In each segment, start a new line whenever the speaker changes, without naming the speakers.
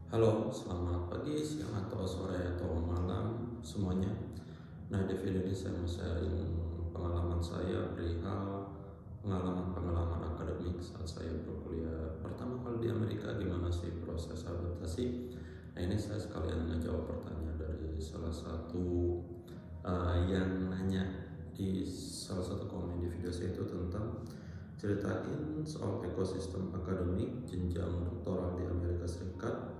Halo, selamat pagi, siang, atau sore, atau malam semuanya. Nah, di video ini saya mau sharing pengalaman saya perihal pengalaman-pengalaman akademik saat saya berkuliah pertama kali di Amerika. Gimana sih proses adaptasi? Nah, ini saya sekalian ngejawab pertanyaan dari salah satu yang nanya di salah satu komen di video saya itu tentang ceritain soal ekosistem akademik jenjang doktoral di Amerika Serikat.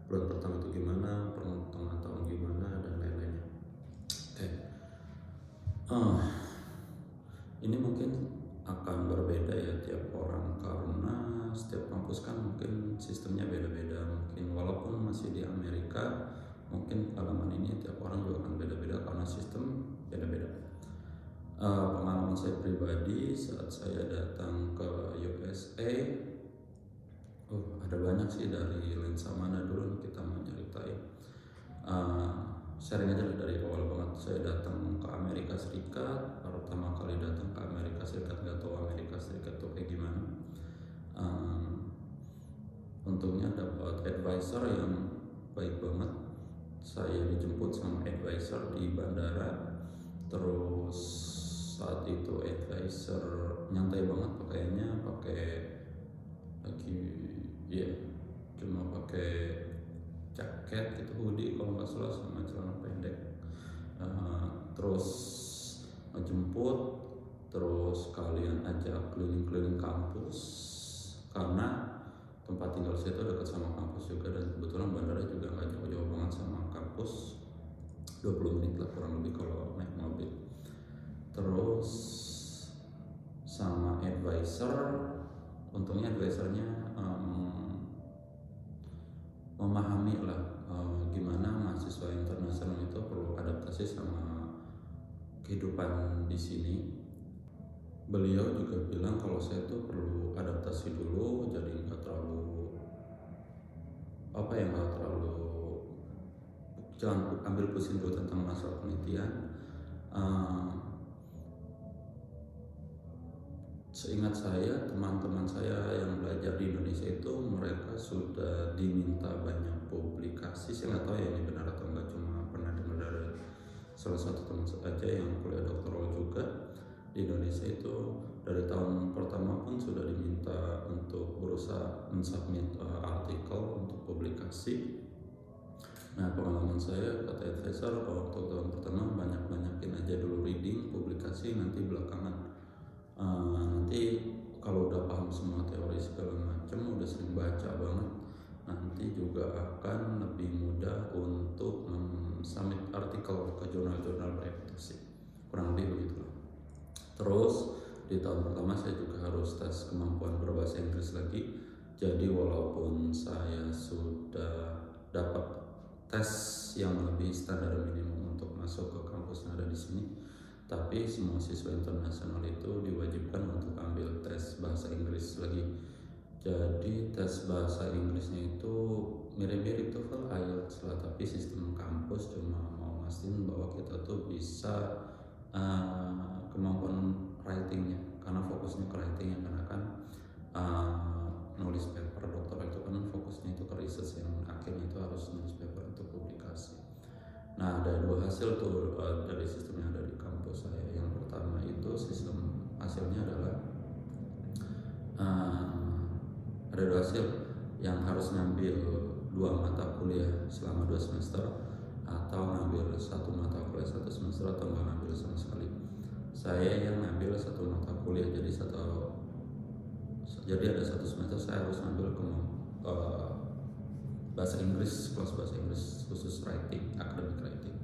Bulan pertama itu gimana, pertengahan tahun gimana, dan lain-lainnya. Oke. Ini mungkin akan berbeda ya tiap orang, karena setiap kampus kan mungkin sistemnya beda-beda. Mungkin walaupun masih di Amerika, mungkin pengalaman ini tiap orang juga akan beda-beda karena sistem beda-beda. Pengalaman saya pribadi saat saya datang ke USA, ada banyak sih. Dari lensa mana dulu kita mau ceritain. Sharing aja dari awal banget. Saya datang ke Amerika Serikat, pertama kali datang ke Amerika Serikat, gak tahu Amerika Serikat tuh kayak gimana. Untungnya dapat advisor yang baik banget. Saya dijemput sama advisor di bandara. Terus saat itu advisor nyantai banget pakaiannya, pakai lagi ya cuma pakai jaket gitu, hoodie kalau nggak salah, sama celana pendek. Terus ngejemput, terus kalian ajak keliling-keliling kampus karena tempat tinggal saya itu dekat sama kampus juga, dan kebetulan bandara juga nggak jauh-jauh banget sama kampus, 20 menit lah kurang lebih kalau naik mobil. Terus sama advisor, untungnya advisornya memahami lah gimana mahasiswa internasional itu perlu adaptasi sama kehidupan di sini. Beliau juga bilang kalau saya tuh perlu adaptasi dulu, jadi nggak terlalu jangan ambil pusing dulu tentang masalah penelitian. Seingat saya, teman-teman saya yang belajar di Indonesia itu mereka sudah diminta banyak publikasi. Saya nggak tahu ya ini benar atau enggak, cuma pernah dengar dari salah satu teman saja yang kuliah doktoral juga di Indonesia itu dari tahun pertama pun sudah diminta untuk berusaha mensubmit artikel untuk publikasi. Nah, pengalaman saya kata advisor, kalau untuk tahun pertama banyakin aja dulu reading, publikasi, nanti belakangan nanti kalau udah paham semua teori segala macam, udah sering baca banget, nanti juga akan lebih mudah untuk submit artikel ke jurnal-jurnal bereputasi, kurang lebih begitulah. Terus di tahun pertama saya juga harus tes kemampuan berbahasa Inggris lagi. Jadi walaupun saya sudah dapat tes yang lebih standar minimum untuk masuk ke kampus yang ada di sini, tapi semua siswa internasional itu diwajibkan untuk ambil tes bahasa Inggris lagi. Jadi tes bahasa Inggrisnya itu mirip-mirip TOEFL, IELTS lah, tapi sistem kampus cuma mau mastiin bahwa kita tuh bisa kemampuan writingnya, karena fokusnya ke writingnya, karena kan nulis paper doktoral itu kan fokusnya itu ke research yang akhirnya itu harus nulis paper untuk publikasi. Nah, ada dua hasil tuh dari sistem yang ada di kampus saya. Yang pertama itu sistem hasilnya adalah ada dua hasil, yang harus ngambil 2 mata kuliah selama 2 semester, atau ngambil 1 mata kuliah 1 semester, atau nggak ngambil sama sekali. Saya yang ngambil 1 mata kuliah, jadi ada 1 semester saya harus ngambil bahasa Inggris, kelas bahasa Inggris khusus writing, academic writing.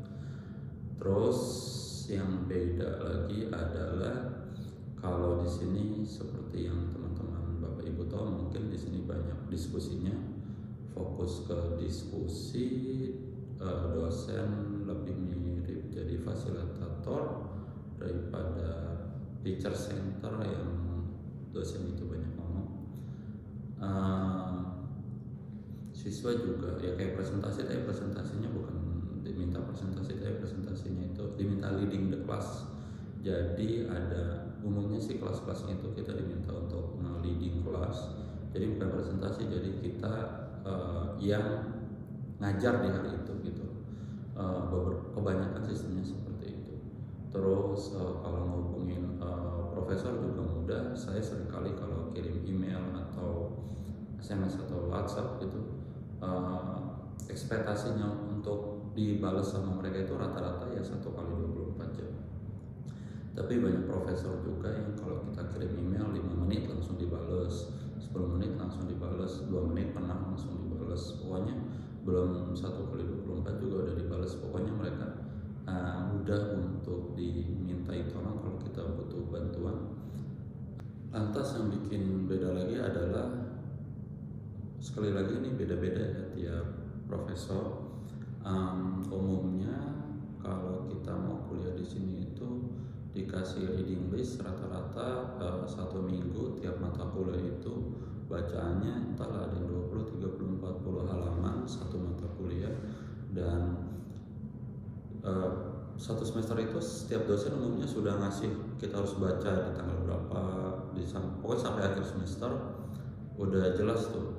Terus yang beda lagi adalah kalau di sini seperti yang teman-teman Bapak Ibu tahu, mungkin di sini banyak diskusinya, fokus ke diskusi, dosen lebih mirip jadi fasilitator daripada teacher center yang dosen itu banyak ngomong. Siswa juga ya kayak presentasi, tapi presentasinya bukan diminta presentasi, tapi presentasinya itu diminta leading the class. Jadi ada umumnya sih kelas-kelasnya itu kita diminta untuk leading kelas, jadi bukan presentasi, jadi kita yang ngajar di hari itu gitu. Kebanyakan sistemnya seperti itu. Terus kalau ngubungin profesor juga mudah. Saya seringkali kalau kirim email atau SMS atau WhatsApp gitu, ekspektasinya untuk dibalas sama mereka itu rata-rata ya 1 kali 24 jam. Tapi banyak profesor juga yang kalau kita kirim email 5 menit langsung dibales, 10 menit langsung dibales, 2 menit pernah langsung dibales. Pokoknya belum 1 kali 24 juga udah dibales. Pokoknya mereka mudah untuk dimintai tolong kalau kita butuh bantuan. Lantas yang bikin beda lagi adalah, sekali lagi ini beda-beda ya tiap profesor. Umumnya kalau kita mau kuliah di sini itu dikasih reading list rata-rata 1 minggu tiap mata kuliah itu bacaannya entahlah ada yang 20, 30, 40 halaman satu mata kuliah. Dan satu semester itu setiap dosen umumnya sudah ngasih kita harus baca di tanggal berapa, pokoknya sampai akhir semester udah jelas tuh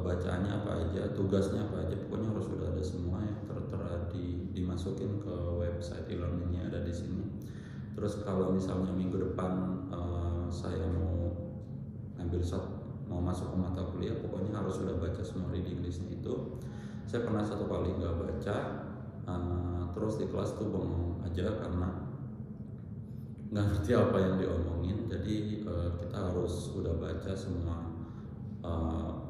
bacaannya apa aja, tugasnya apa aja, pokoknya harus sudah ada semua yang tertera dimasukin ke website e-learningnya ada di sini. Terus kalau misalnya minggu depan saya mau masuk ke mata kuliah, pokoknya harus sudah baca semua reading listnya itu. Saya pernah 1 kali nggak baca, terus di kelas tuh bengong aja karena nggak ngerti apa yang diomongin. Jadi kita harus udah baca semua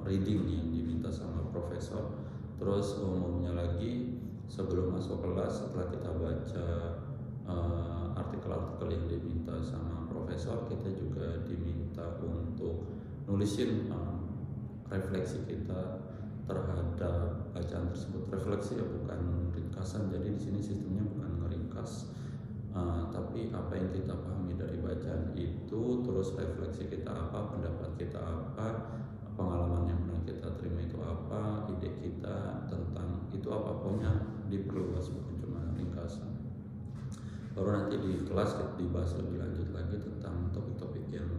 reading yang diminta sama profesor. Terus umumnya lagi sebelum masuk kelas, setelah kita baca artikel-artikel yang diminta sama profesor, kita juga diminta untuk nulisin refleksi kita terhadap bacaan tersebut. Refleksi ya bukan ringkasan, jadi di sini sistemnya bukan ngeringkas, tapi apa yang kita pahami dari bacaan itu, terus refleksi kita apa, pendapat kita apa, pengalaman yang pernah kita terima itu apa, ide kita tentang itu apa, pokoknya diperluas, bukan cuma ringkasan. Baru nanti di kelas kita dibahas lebih lanjut lagi tentang topik-topik yang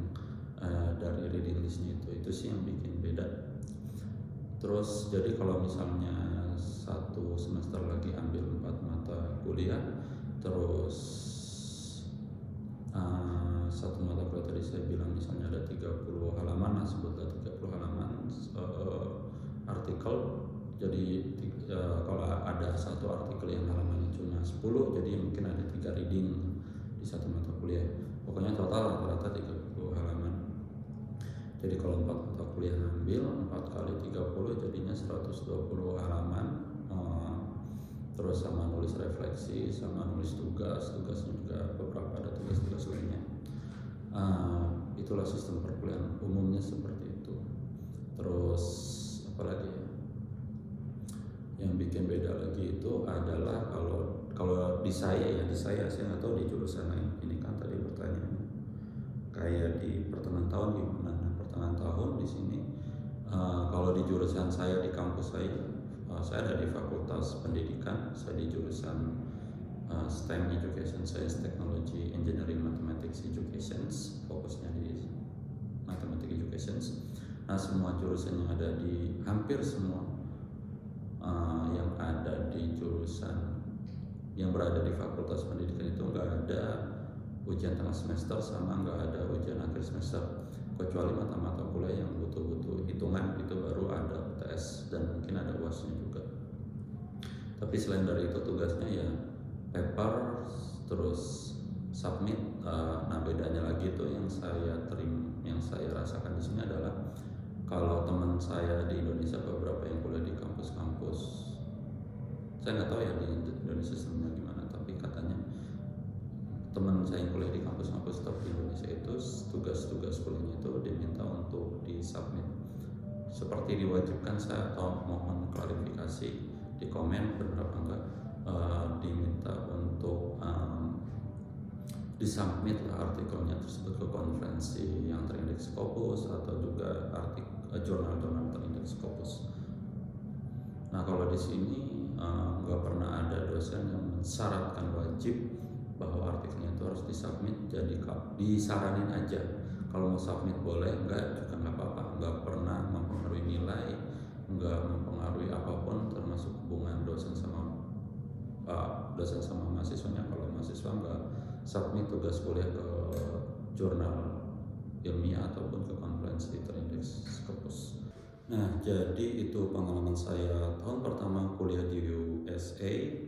dari reading listnya itu sih yang bikin beda. Terus jadi kalau misalnya 1 semester lagi ambil 4 mata kuliah, terus 1 mata kuliah tadi saya bilang misalnya ada 30 halaman, nah sebutlah 30 halaman artikel. Jadi kalau ada 1 artikel yang halamannya cuma 10, jadi mungkin ada 3 reading di 1 mata kuliah. Pokoknya total rata-rata 30 halaman. Jadi kalau 4 mata kuliah ambil 4 kali 30 jadinya 120 halaman. Terus sama nulis refleksi, sama nulis tugasnya juga beberapa ada tugas-tugas lainnya. Itulah sistem perkuliahan umumnya seperti itu. Terus apalagi ya? Yang bikin beda lagi itu adalah kalau di saya nggak tahu di jurusan lain. Ini kan tadi pertanyaannya kayak di pertengahan tahun gimana? Nah, pertengahan tahun di sini kalau di jurusan saya di kampus saya ada di Fakultas Pendidikan, saya di jurusan STEM Education, Science, Technology, Engineering, Mathematics Education, fokusnya di Mathematics Education. Nah, semua jurusan yang ada di hampir semua yang ada di jurusan yang berada di Fakultas Pendidikan itu nggak ada ujian tengah semester sama nggak ada ujian akhir semester, kecuali mata-mata kuliah yang butuh hitungan itu baru ada UTS dan mungkin ada UASnya juga. Tapi selain dari itu tugasnya ya paper terus submit. Nah bedanya lagi itu yang saya rasakan di sini adalah kalau teman saya di Indonesia beberapa yang kuliah di kampus-kampus, saya nggak tahu ya di Indonesia sistemnya gimana, tapi katanya teman saya yang kuliah di kampus-kampus top di Indonesia itu tugas-tugas kuliahnya itu diminta untuk disubmit seperti diwajibkan. Saya mohon klarifikasi di komen benar apa enggak, diminta untuk disubmit lah artikelnya tersebut ke konferensi yang terindeks Scopus atau juga jurnal-jurnal terindeks Scopus. Nah kalau di sini nggak pernah ada dosen yang mensyaratkan wajib bahwa artikelnya itu harus disubmit. Jadi disaranin aja, kalau mau submit boleh, enggak juga nggak apa-apa. Nggak pernah mempengaruhi nilai, nggak mempengaruhi apapun, termasuk termasuk hubungan dosen sama mahasiswanya. Kalau mahasiswa nggak submit tugas kuliah ke jurnal ilmiah ataupun ke konferensi terindeks kampus. Nah, jadi itu pengalaman saya tahun pertama kuliah di USA.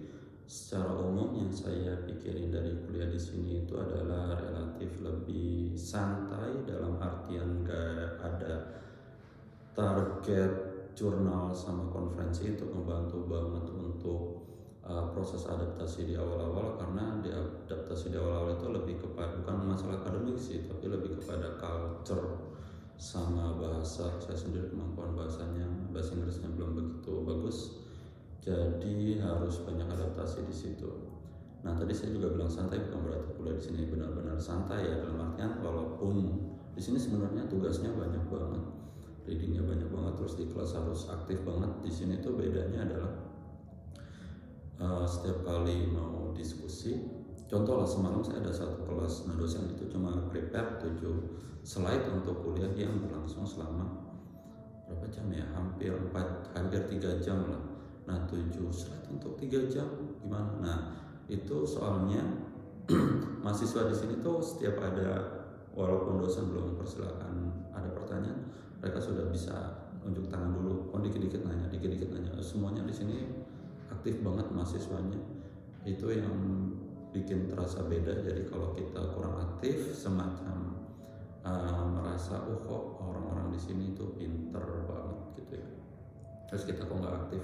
Secara umum yang saya pikirin dari kuliah di sini itu adalah relatif lebih santai, dalam artian gak ada target jurnal sama konferensi untuk membantu banget untuk proses adaptasi di awal-awal, karena di adaptasi di awal-awal itu lebih kepada bukan masalah akademik sih, tapi lebih kepada culture sama bahasa. Saya sendiri kemampuan bahasa Inggrisnya belum begitu bagus, jadi harus banyak adaptasi di situ. Nah, tadi saya juga bilang santai bukan berarti kuliah di sini benar-benar santai ya, dalam artian walaupun di sini sebenarnya tugasnya banyak banget, readingnya banyak banget, terus di kelas harus aktif banget. Di sini tuh bedanya adalah setiap kali mau diskusi, contoh lah semalam saya ada satu kelas, nah dosen itu cuma prepare 7 slide untuk kuliah yang berlangsung selama berapa jam ya, hampir 3 jam lah. Nah 7 slide untuk 3 jam gimana? Nah itu soalnya mahasiswa di sini tuh setiap ada, walaupun dosen belum mempersilahkan ada pertanyaan, mereka sudah bisa unjuk tangan dulu, dikit-dikit nanya, semuanya di sini aktif banget mahasiswanya. Itu yang bikin terasa beda. Jadi kalau kita kurang aktif, semacam merasa kok orang-orang di sini tuh pinter banget gitu ya, terus kita kok nggak aktif.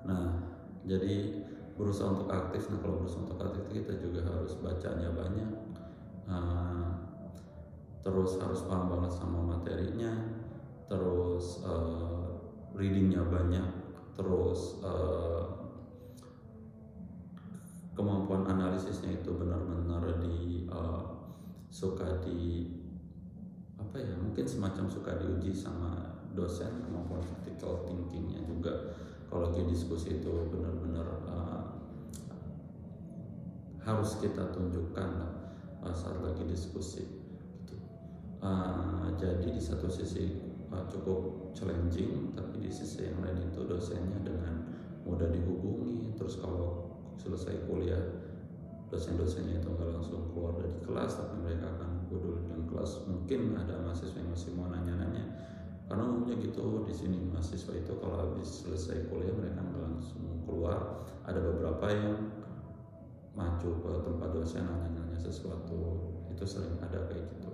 Nah jadi berusaha untuk aktif. Nah kalau berusaha untuk aktif kita juga harus bacanya banyak, terus harus paham banget sama materinya, terus readingnya banyak, terus kemampuan analisisnya itu benar-benar suka di apa ya, mungkin semacam suka diuji sama dosen. Kemampuan critical thinkingnya juga kalau lagi diskusi itu benar-benar harus kita tunjukkan lah saat lagi diskusi gitu. Jadi di satu sisi cukup challenging, tapi di sisi yang lain itu dosennya dengan mudah dihubungi. Terus kalau selesai kuliah, dosen-dosennya itu nggak langsung keluar dari kelas, tapi mereka akan peduli dengan kelas. Mungkin ada mahasiswa yang masih mau nanya-nanya, karena umumnya gitu di sini mahasiswa itu kalau habis selesai kuliah mereka nggak langsung keluar. Ada beberapa yang maju ke tempat dosen nanya-nanya sesuatu, itu sering ada kayak gitu.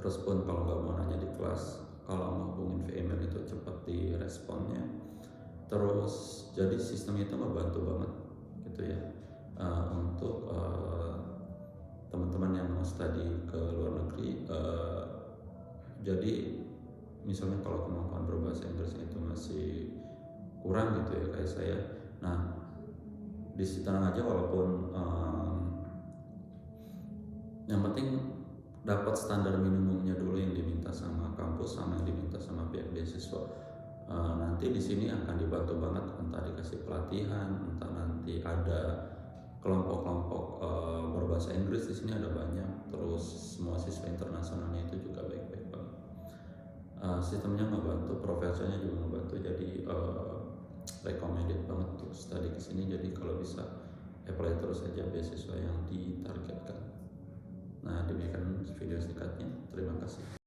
Terus pun kalau nggak mau nanya di kelas, kalau mau hubungin email itu cepat di responnya. Terus jadi sistem itu membantu banget gitu ya, untuk teman-teman yang mau studi ke luar negeri. Jadi misalnya kalau kemampuan berbahasa Inggris itu masih kurang gitu ya kayak saya, nah di situ tenang aja, walaupun yang penting dapat standar minimumnya dulu yang diminta sama kampus sama yang diminta sama pihak beasiswa. Nanti di sini akan dibantu banget, entah dikasih pelatihan, entah nanti ada kelompok-kelompok berbahasa Inggris di sini ada banyak. Terus semua siswa internasionalnya itu juga baik-baik banget. Sistemnya ngebantu, profesornya juga ngebantu, jadi recommended banget untuk studi ke sini. Jadi kalau bisa apply terus aja beasiswa yang ditargetkan. Nah demikian video singkatnya, terima kasih.